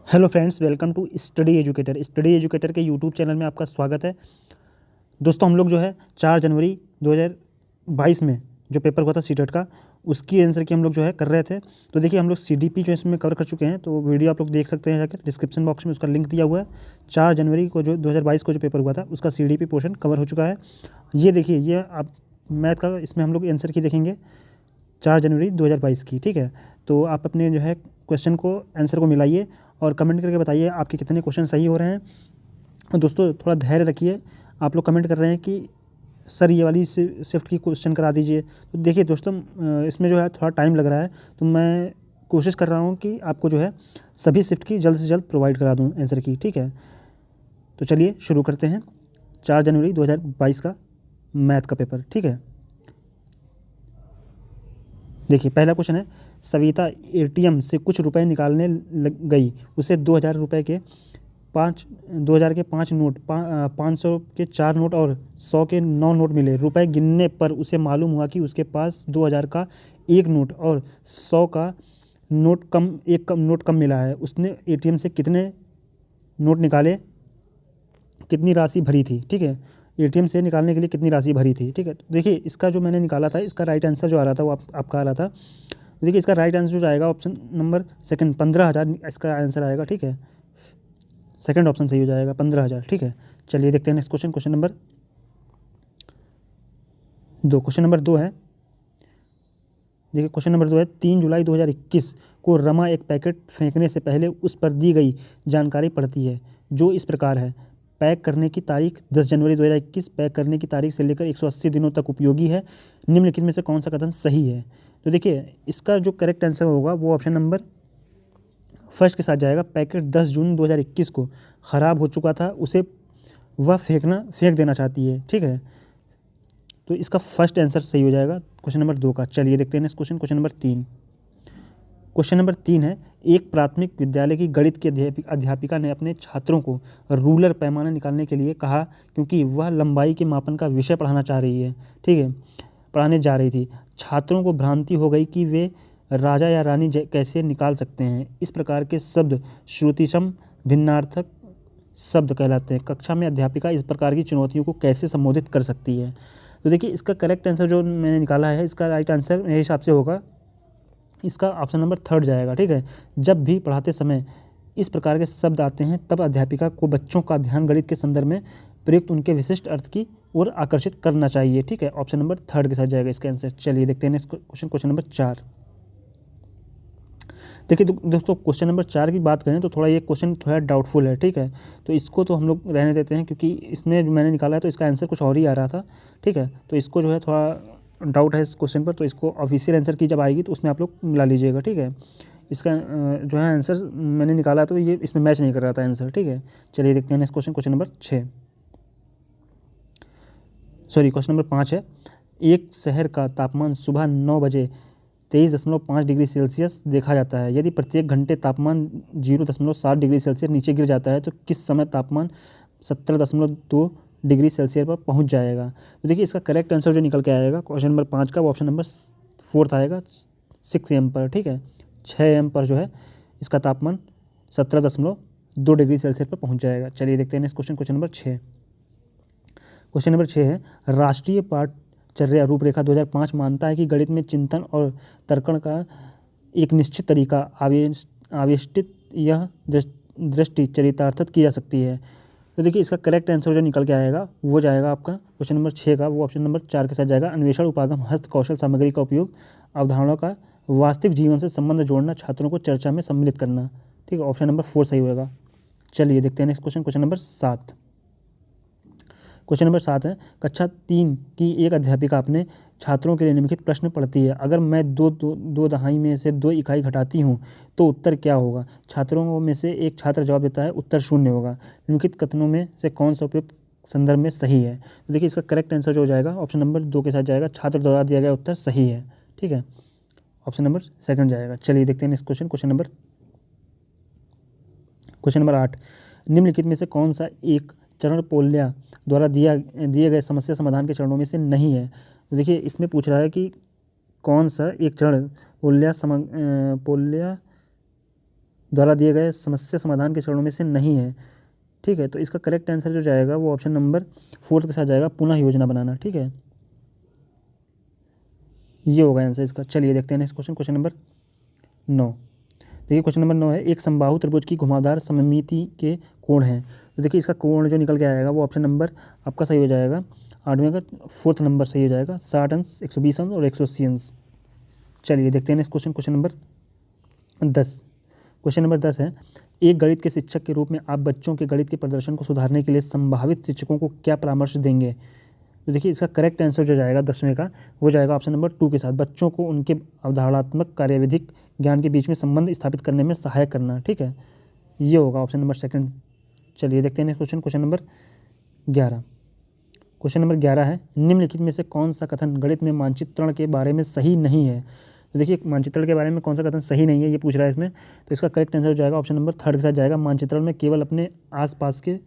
Hello friends, welcome to study educator के YouTube channel में आपका स्वागत है। दोस्तों, हम लोग जो है 4 जनवरी 2022 में जो पेपर हुआ था सीटेट का, उसकी आंसर की हम लोग जो है कर रहे थे। तो देखिए, हम लोग सीडीपी जो इसमें कवर कर चुके हैं, तो वीडियो आप लोग देख सकते हैं जाकर, डिस्क्रिप्शन बॉक्स में उसका लिंक दिया हुआ है। 4 जनवरी को जो 2022 को जो पेपर हुआ था उसका सीडीपी पोर्शन कवर हो चुका है। ये देखिए, ये आप मैथ का इसमें हम लोग आंसर की देखेंगे 4 जनवरी 2022 की, ठीक है। तो आप अपने जो है क्वेश्चन को, आंसर को मिलाइए और कमेंट करके बताइए आपके कितने क्वेश्चन सही हो रहे हैं। और दोस्तों, थोड़ा धैर्य रखिए। आप लोग कमेंट कर रहे हैं कि सर ये वाली शिफ्ट की क्वेश्चन करा दीजिए। तो देखिए दोस्तों, इसमें जो है थोड़ा टाइम लग रहा है, तो मैं कोशिश कर रहा हूँ कि आपको जो है सभी शिफ्ट की जल्द से जल्द प्रोवाइड करा दूँ आंसर की, ठीक है। तो चलिए शुरू करते हैं 4 जनवरी 2022 का मैथ का पेपर, ठीक है। देखिए, पहला क्वेश्चन है, सविता एटीएम से कुछ रुपए निकालने लग गई। उसे 2000 के 5 नोट, 500 के 4 नोट और 100 के 9 नोट मिले। रुपए गिनने पर उसे मालूम हुआ कि उसके पास 2000 का एक नोट और 100 का नोट कम मिला है। उसने एटीएम से कितने नोट निकाले, कितनी राशि भरी थी, ठीक है। एटीएम से निकालने के लिए कितनी राशि भरी थी, ठीक है। तो देखिए, इसका जो मैंने निकाला था, इसका राइट आंसर जो आ रहा था वो आपका आ रहा था। देखिए, इसका राइट आंसर जो आएगा ऑप्शन नंबर सेकंड, 15,000 इसका आंसर आएगा, ठीक है। सेकंड ऑप्शन सही हो जाएगा, 15,000, ठीक है। चलिए देखते हैं next question, question number 2। Question number 2 है, देखिए क्वेश्चन नंबर 2 है, 3 जुलाई 2021 को रमा एक पैकेट फेंकने से पहले उस पर दी गई जानकारी पढ़ती है, जो इस प्रकार है। पैक करने की तारीख 10 जनवरी 2021, पैक करने की तारीख से लेकर 180 दिनों तक उपयोगी है। निम्नलिखित में से कौन सा कथन सही है? तो देखिए, इसका जो करेक्ट आंसर होगा वो ऑप्शन नंबर फर्स्ट के साथ जाएगा। पैकेट 10 जून 2021 को ख़राब हो चुका था, उसे वह फेंक देना चाहती है, ठीक है। तो इसका फर्स्ट आंसर सही हो जाएगा क्वेश्चन नंबर 2 का। चलिए देखते हैं next question, question number 3। Question number 3 है, एक प्राथमिक विद्यालय की गणित की अध्यापिका ने अपने छात्रों को रूलर पैमाना निकालने के लिए कहा, क्योंकि वह लंबाई के मापन का विषय पढ़ाना चाह रही है, ठीक है, पढ़ाने जा रही थी। छात्रों को भ्रांति हो गई कि वे राजा या रानी कैसे निकाल सकते हैं। इस प्रकार के शब्द श्रुतिसम भिन्नार्थक शब्द कहलाते हैं। कक्षा में अध्यापिका इस प्रकार की चुनौतियों को कैसे संबोधित कर सकती है? तो देखिए, इसका करेक्ट आंसर जो मैंने निकाला है, इसका राइट आंसर मेरे हिसाब से होगा इसका ऑप्शन नंबर थर्ड जाएगा, ठीक है। जब भी पढ़ाते समय इस प्रकार के शब्द आते हैं, तब अध्यापिका को बच्चों का ध्यान गणित के संदर्भ में प्रयुक्त उनके विशिष्ट अर्थ की ओर आकर्षित करना चाहिए, ठीक है। ऑप्शन नंबर थर्ड के साथ जाएगा इसका आंसर। चलिए देखते हैं क्वेश्चन, क्वेश्चन नंबर 4। देखिए दोस्तों, क्वेश्चन नंबर 4 की बात करें तो थोड़ा ये क्वेश्चन थोड़ा डाउटफुल है, ठीक है। तो इसको तो हम लोग रहने देते हैं, क्योंकि इसमें जो मैंने निकाला है तो इसका आंसर कुछ और ही आ रहा था, ठीक है। तो इसको जो है थोड़ा डाउट है इस क्वेश्चन पर, तो इसको ऑफिशियल आंसर की जब आएगी तो उसमें आप लोग मिला लीजिएगा, ठीक है। इसका जो है आंसर मैंने निकाला तो ये इसमें मैच नहीं कर रहा था आंसर, ठीक है। चलिए देखते हैं next question, question number 6, sorry question number 5 है। एक शहर का तापमान सुबह 9 बजे 23.5 डिग्री सेल्सियस देखा जाता है। यदि प्रत्येक घंटे तापमान 0.7 डिग्री सेल्सियस नीचे गिर जाता है तो किस समय तापमान 17.2 डिग्री सेल्सियस पर पहुंच जाएगा? तो देखिए, इसका करेक्ट आंसर जो निकल के आएगा क्वेश्चन नंबर 5 का, वो ऑप्शन नंबर 4 आएगा, 6 AM पर, ठीक है। 6 AM पर जो है इसका तापमान 17.2 डिग्री सेल्सियस पर पहुँच जाएगा। चलिए देखते हैं next question, question number 6। Question number 6 है, राष्ट्रीय पाठचर्या रूपरेखा 2005 मानता है कि गणित में चिंतन और तर्कण का एक निश्चित तरीका आविष्टित यह दृष्टि चरितार्थत की जा सकती है। तो देखिए, इसका करेक्ट आंसर जो निकल के आएगा वो जाएगा आपका क्वेश्चन नंबर 6 का, वो ऑप्शन नंबर 4 के साथ जाएगा। अन्वेषण, उपागम, हस्त कौशल सामग्री का उपयोग, अवधारणाओं का वास्तविक जीवन से संबंध जोड़ना, छात्रों को चर्चा में सम्मिलित करना, ठीक है। ऑप्शन नंबर 4 सही होगा। चलिए देखते हैं next question, question number 7। Question number 7 है, कक्षा 3 की एक अध्यापिका अपने छात्रों के लिए निम्नलिखित प्रश्न पढ़ती है। अगर मैं दो दहाई में से 2 इकाई घटाती हूँ तो उत्तर क्या होगा? छात्रों में से एक छात्र जवाब देता है उत्तर 0 होगा। निम्नलिखित कथनों में से कौन सा उपयुक्त संदर्भ में सही है? तो देखिए, इसका करेक्ट आंसर जो हो जाएगा ऑप्शन नंबर 2 के साथ जाएगा। छात्र द्वारा दिया गया उत्तर सही है, ठीक है। ऑप्शन नंबर सेकंड जाएगा। चलिए देखते हैं नेक्स्ट क्वेश्चन, क्वेश्चन नंबर 8। निम्नलिखित में से कौन सा एक चरण पोल्या द्वारा दिए गए समस्या समाधान के चरणों में से नहीं है? तो देखिए, इसमें पूछ रहा है कि कौन सा एक चरण पोल्या द्वारा दिए गए समस्या समाधान के चरणों में से नहीं है। ठीक है, तो इसका करेक्ट आंसर जो जाएगा वो ऑप्शन नंबर 4 के साथ जाएगा, पुनः योजना बनाना। ठीक है, ये होगा आंसर इसका। चलिए देखते हैं नेक्स्ट क्वेश्चन, क्वेश्चन नंबर 9। देखिए क्वेश्चन नंबर 9 है, एक समबाहु त्रिभुज की घुमावदार सममिति के कोण हैं। तो देखिए इसका कोण जो निकल के आएगा वो ऑप्शन नंबर आपका सही हो जाएगा, 8वें का 4th नंबर सही हो जाएगा, 60 अंश, 120 अंश और 180 अंश। चलिए देखते हैं next question, question number 10। Question number 10 है, एक गणित के शिक्षक के रूप में आप बच्चों के गणित के प्रदर्शन को सुधारने के लिए संभावित शिक्षकों को क्या परामर्श देंगे। तो देखिए इसका करेक्ट आंसर जो जाएगा 10वें का वो जाएगा ऑप्शन नंबर 2 के साथ, बच्चों को उनके अवधारणात्मक कार्यविधिक ज्ञान के बीच में संबंध स्थापित करने में सहायक करना। ठीक है, ये होगा ऑप्शन नंबर 2। चलिए देखते हैं next question, question number 11। Question number 11 है, निम्नलिखित में से कौन सा कथन गणित में मानचित्रण के बारे में सही नहीं है। तो देखिए मानचित्रण के बारे में कौन सा कथन सही नहीं है ये पूछ रहा है इसमें, तो इसका करेक्ट आंसर हो जाएगा ऑप्शन नंबर 3 के साथ जाएगा, मानचित्रण में केवल अपने आसपास के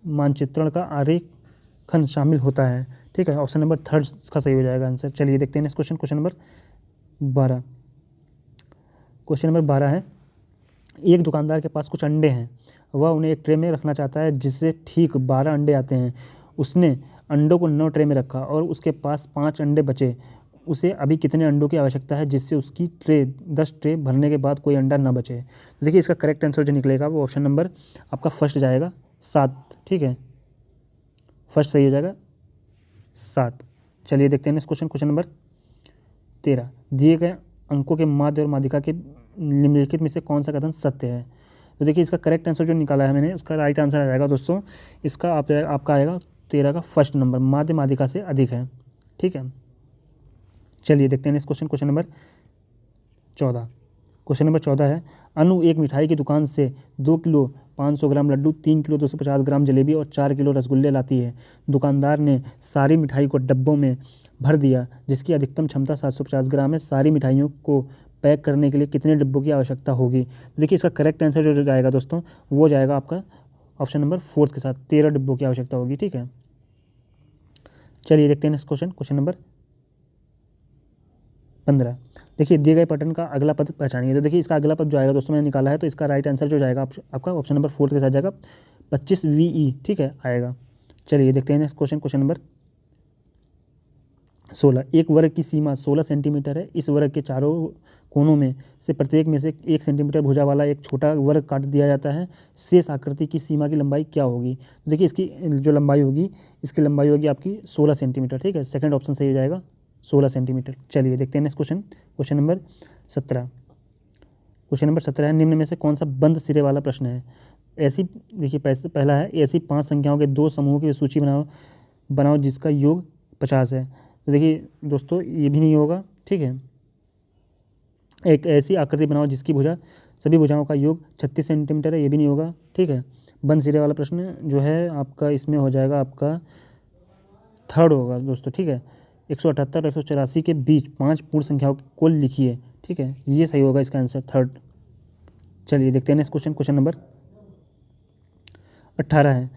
मानचित्रण का आरेखन शामिल होता है। ठीक है, ऑप्शन नंबर 3 का सही हो जाएगा आंसर। चलिए देखते हैं next question, question number 12। Question number 12 है, एक दुकानदार के पास कुछ अंडे हैं, वह उन्हें एक ट्रे में रखना चाहता है जिससे ठीक 12 अंडे आते हैं। उसने अंडों को 9 ट्रे में रखा और उसके पास 5 अंडे बचे। उसे अभी कितने अंडों की आवश्यकता है जिससे उसकी 10 ट्रे भरने के बाद कोई अंडा ना बचे। तो देखिए इसका करेक्ट आंसर जो निकलेगा वो ऑप्शन नंबर आपका फर्स्ट जाएगा, 7। ठीक है, फर्स्ट सही हो जाएगा, 7। चलिए देखते हैं नेक्स्ट क्वेश्चन, क्वेश्चन नंबर 13। दिए गए अंकों के माध्य और माध्यिका के निम्नलिखित में से कौन सा कथन सत्य है। तो देखिए इसका करेक्ट आंसर जो निकाला है मैंने, उसका राइट आंसर आ जाएगा दोस्तों, इसका आपका आएगा 13 का फर्स्ट नंबर, माध्य माध्यिका से अधिक है। ठीक है, चलिए देखते हैं next question, question number 14। Question number 14 है, अनु एक मिठाई की दुकान से 2 किलो 500 ग्राम लड्डू, 3 किलो 250 ग्राम जलेबी और 4 किलो रसगुल्ले लाती है। दुकानदार ने सारी मिठाई को डब्बों में भर दिया जिसकी अधिकतम क्षमता 750 ग्राम है। सारी मिठाइयों को पैक करने के लिए कितने डिब्बों की आवश्यकता होगी। देखिए इसका करेक्ट आंसर जो जाएगा दोस्तों वो जाएगा आपका ऑप्शन नंबर 4 के साथ, 13 डिब्बों की आवश्यकता होगी। ठीक है, चलिए देखते हैं नेक्स्ट क्वेश्चन, क्वेश्चन नंबर 15। देखिए दिए गए पैटर्न का अगला पद पहचानिए। तो देखिए इसका अगला पद जो आएगा दोस्तों मैंने निकाला है, तो इसका राइट आंसर जो जाएगा आपका ऑप्शन नंबर 4 के साथ जाएगा, 25 VE। ठीक है, आएगा। चलिए देखते हैं नेक्स्ट क्वेश्चन, क्वेश्चन नंबर 16। एक वर्ग की सीमा 16 सेंटीमीटर है। इस वर्ग के चारों कोनों में से प्रत्येक में से 1 सेंटीमीटर भुजा वाला एक छोटा वर्ग काट दिया जाता है। शेष आकृति की सीमा की लंबाई क्या होगी। तो देखिए इसकी जो लंबाई होगी, इसकी लंबाई होगी आपकी 16 सेंटीमीटर। ठीक है, सेकंड ऑप्शन सही हो जाएगा, 16 सेंटीमीटर। चलिए देखते हैं next question, question number 17। Question number 17 है, निम्न में से कौन सा बंद सिरे वाला प्रश्न है। ऐसी देखिए पहला है, ऐसी 5 संख्याओं के 2 समूहों की सूची बनाओ जिसका योग 50 है। तो देखिए दोस्तों ये भी नहीं होगा। ठीक है, एक ऐसी आकृति बनाओ जिसकी भुजा सभी भुजाओं का योग 36 सेंटीमीटर है, ये भी नहीं होगा। ठीक है, बंद सिरे वाला प्रश्न जो है आपका इसमें हो जाएगा आपका 3rd होगा दोस्तों। ठीक है, 178 और 184 के बीच 5 पूर्ण संख्याओं की कुल लिखिए। ठीक है, ये सही होगा इसका आंसर 3rd। चलिए देखते हैं नेक्स्ट क्वेश्चन, क्वेश्चन नंबर 18 है।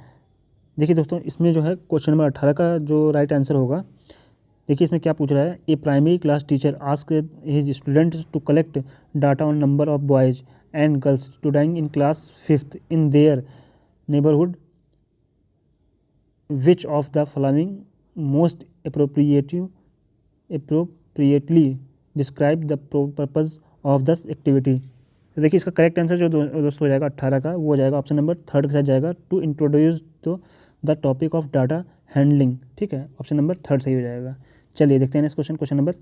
देखिए दोस्तों इसमें जो है क्वेश्चन नंबर 18 का जो राइट आंसर होगा, देखिए इसमें क्या पूछ रहा है, a primary class teacher ask his students to collect data on number of boys and girls studying in class 5th in their neighbourhood, which of the following most appropriately describe the purpose of this activity। तो देखिए इसका correct answer जो दोस्तों हो जाएगा 18 का वो हो जाएगा ऑप्शन नंबर 3rd के साथ जाएगा, to introduce the topic of data handling. ठीक है, ऑप्शन नंबर 3rd सही हो जाएगा। चलिए देखते हैं नेक्स्ट क्वेश्चन, क्वेश्चन नंबर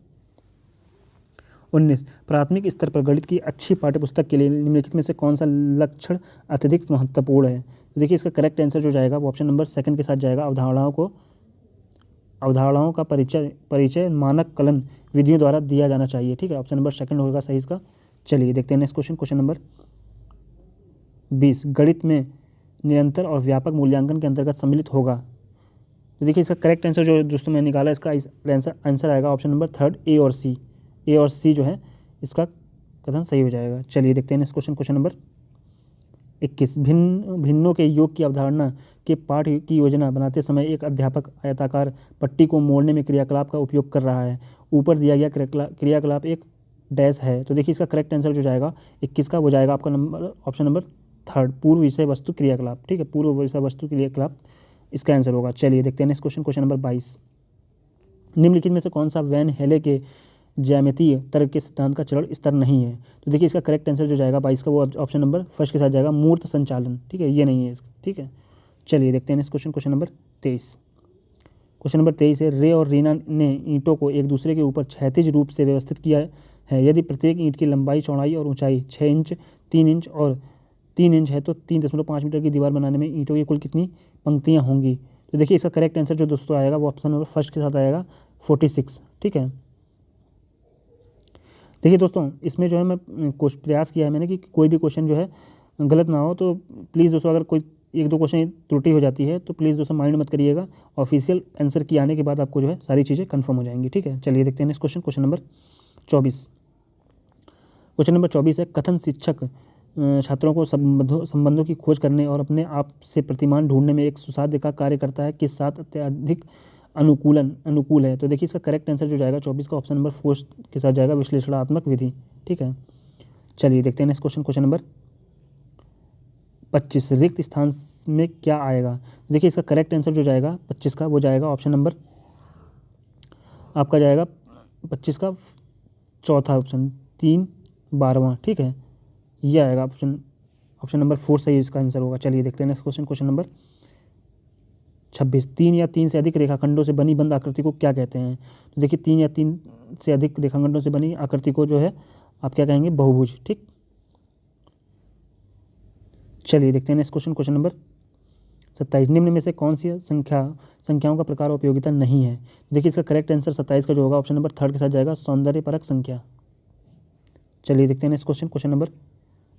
19। प्राथमिक स्तर पर गणित की अच्छी पाठ्यपुस्तक के लिए निम्नलिखित में से कौन सा लक्षण अत्यधिक महत्वपूर्ण है। तो देखिए इसका करेक्ट आंसर जो जाएगा वो ऑप्शन नंबर 2 के साथ जाएगा, अवधारणाओं का परिचय मानक कलन विधियों द्वारा दिया जाना चाहिए। ठीक है, ऑप्शन नंबर 2 होगा सही इसका। चलिए देखते हैं नेक्स्ट क्वेश्चन, क्वेश्चन नंबर 20। गणित में निरंतर और व्यापक मूल्यांकन के अंतर्गत सम्मिलित होगा। तो देखिए इसका करेक्ट आंसर जो दोस्तों मैंने निकाला, इसका आंसर आएगा ऑप्शन नंबर 3rd, ए और सी जो है इसका कथन सही हो जाएगा। चलिए देखते हैं नेक्स्ट क्वेश्चन, क्वेश्चन नंबर 21। भिन्नों के योग की अवधारणा के पाठ की योजना बनाते समय एक अध्यापक आयताकार पट्टी को मोड़ने में क्रियाकलाप का उपयोग कर रहा है। ऊपर दिया गया क्रियाकलाप एक डैश है। तो देखिए इसका करेक्ट आंसर जो जाएगा 21 का, वो जाएगा आपका नंबर ऑप्शन नंबर थर्ड, पूर्व विषय वस्तु क्रियाकलाप। ठीक है, पूर्व विषय वस्तु क्रियाकलाप इसका आंसर होगा। चलिए देखते हैं नेक्स्ट क्वेश्चन, क्वेश्चन नंबर 22। निम्नलिखित में से कौन सा वैन हेले के ज्यामितीय तर्क के सिद्धांत का चरण स्तर नहीं है? तो देखिए इसका करेक्ट आंसर जो जाएगा 22 का, वो ऑप्शन नंबर फर्स्ट के साथ जाएगा, मूर्त संचालन। ठीक है, ये नहीं है इसका। ठीक है, चलिए देखते हैं next question, question number 23। Question number 23 है, रे और रीना ने ईंटों को एक दूसरे के ऊपर क्षैतिज रूप से व्यवस्थित किया है। यदि प्रत्येक ईंट की लंबाई, चौड़ाई और ऊंचाई 6 इंच, 3 इंच और 3 इंच है तो 3.5 मीटर की दीवार बनाने में ईंटों की कुल कितनी पंक्तियां होंगी? तो देखिए इसका करेक्ट आंसर जो दोस्तों आएगा वो ऑप्शन नंबर फर्स्ट के साथ आएगा, 46। ठीक है, देखिए दोस्तों इसमें जो है मैं कुछ प्रयास किया है मैंने कि कोई भी क्वेश्चन जो है गलत ना हो। तो प्लीज़ दोस्तों अगर कोई एक दो क्वेश्चन त्रुटि हो जाती है तो प्लीज़ दोस्तों माइंड मत करिएगा। ऑफिशियल आंसर की आने के बाद आपको जो है सारी चीज़ें कंफर्म हो जाएंगी। ठीक है, चलिए देखते हैं next question, question number 24। Question number 24 है, कथन शिक्षक छात्रों को संबंधों की खोज करने और अपने आप से प्रतिमान ढूंढने में एक सुसाध्य का कार्य करता है, किस साथ अत्यधिक अनुकूल है? तो देखिए इसका करेक्ट आंसर जो जाएगा 24 का, ऑप्शन नंबर 4 के साथ जाएगा, विश्लेषणात्मक विधि। ठीक है, चलिए देखते हैं नेक्स्ट क्वेश्चन, क्वेश्चन नंबर 25। रिक्त स्थान में क्या आएगा? देखिए इसका करेक्ट आंसर जो जाएगा 25 का, वो जाएगा ऑप्शन नंबर आपका जाएगा 25 का चौथा ऑप्शन, 3 12वां। ठीक है, ये आएगा ऑप्शन नंबर 4 सही इसका आंसर होगा। चलिए देखते हैं नेक्स्ट क्वेश्चन, क्वेश्चन नंबर 26। 3 या 3 से अधिक रेखाखंडों से बनी बंद आकृति को क्या कहते हैं? तो देखिए 3 या 3 से अधिक रेखाखंडों से बनी आकृति को जो है आप क्या कहेंगे? बहुभुज। ठीक, चलिए देखते हैं नेक्स्ट क्वेश्चन, क्वेश्चन नंबर 27। निम्न में से कौन सी संख्याओं का प्रकार और उपयोगिता नहीं है? देखिए इसका करेक्ट आंसर 27 का जो होगा ऑप्शन नंबर थर्ड के साथ जाएगा, सौंदर्यपरक संख्या। चलिए देखते हैं नेक्स्ट क्वेश्चन, क्वेश्चन नंबर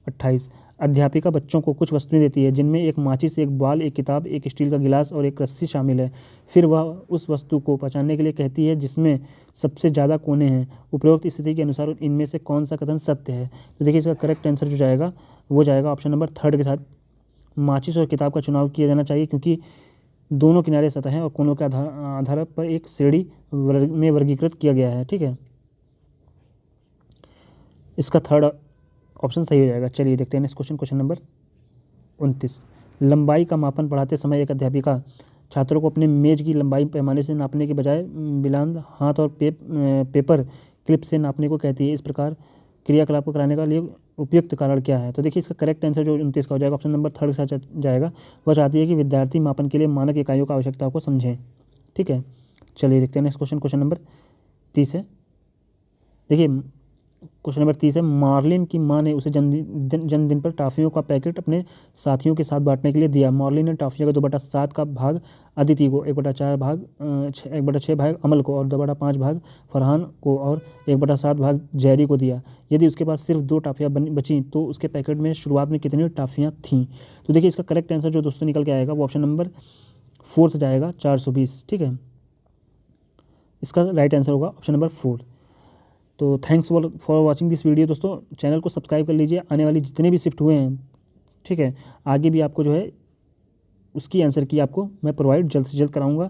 28। अध्यापिका बच्चों को कुछ वस्तुएं देती है जिनमें एक माचिस, एक बॉल, एक किताब, एक स्टील का गिलास और एक रस्सी शामिल है। फिर वह उस वस्तु को पहचानने के लिए कहती है जिसमें सबसे ज़्यादा कोने हैं। उपरोक्त स्थिति के अनुसार इनमें से कौन सा कथन सत्य है? तो देखिए इसका करेक्ट आंसर जो जाएगा वो जाएगा ऑप्शन नंबर थर्ड के साथ, माचिस और किताब का चुनाव किया जाना चाहिए, क्योंकि दोनों किनारे सतह और कोनों के आधार पर एक श्रेणी में वर्गीकृत किया गया है। ठीक है, इसका थर्ड ऑप्शन सही हो जाएगा। चलिए देखते हैं नेक्स्ट क्वेश्चन, क्वेश्चन नंबर 29। लंबाई का मापन पढ़ाते समय एक अध्यापिका छात्रों को अपने मेज की लंबाई पैमाने से नापने के बजाय बिलांद हाथ और पेपर क्लिप से नापने को कहती है। इस प्रकार क्रियाकलाप को कराने का लिए उपयुक्त कारण क्या है? तो देखिए इसका करेक्ट आंसर जो 29 का हो जाएगा, ऑप्शन नंबर थर्ड के साथ जाएगा। वह चाहती है कि विद्यार्थी मापन के लिए मानक इकाइयों का आवश्यकता को समझें। ठीक है, चलिए देखते हैं नेक्स्ट क्वेश्चन, क्वेश्चन नंबर 30 है। देखिए क्वेश्चन नंबर 30 है, मार्लिन की मां ने उसे जन्मदिन पर टॉफ़ियों का पैकेट अपने साथियों के साथ बांटने के लिए दिया। मार्लिन ने टॉफ़ियों का 2/7 का भाग अदिति को, 1/6 भाग अमल को और 2/5 भाग फरहान को और 1/7 भाग जैरी को दिया। यदि उसके पास सिर्फ 2 टॉफ़ियाँ बची तो उसके पैकेट में शुरुआत में कितनी टॉफ़ियाँ थीं? तो देखिए इसका करेक्ट आंसर जो दोस्तों निकल के आएगा वो ऑप्शन नंबर 4 जाएगा, 420। ठीक है, इसका राइट आंसर होगा ऑप्शन नंबर 4। तो thanks for watching this video. दोस्तों चैनल को सब्सक्राइब कर लीजिए, आने वाली जितने भी शिफ्ट हुए हैं, ठीक है, आगे भी आपको जो है उसकी आंसर की आपको मैं प्रोवाइड जल्द से जल्द कराऊंगा।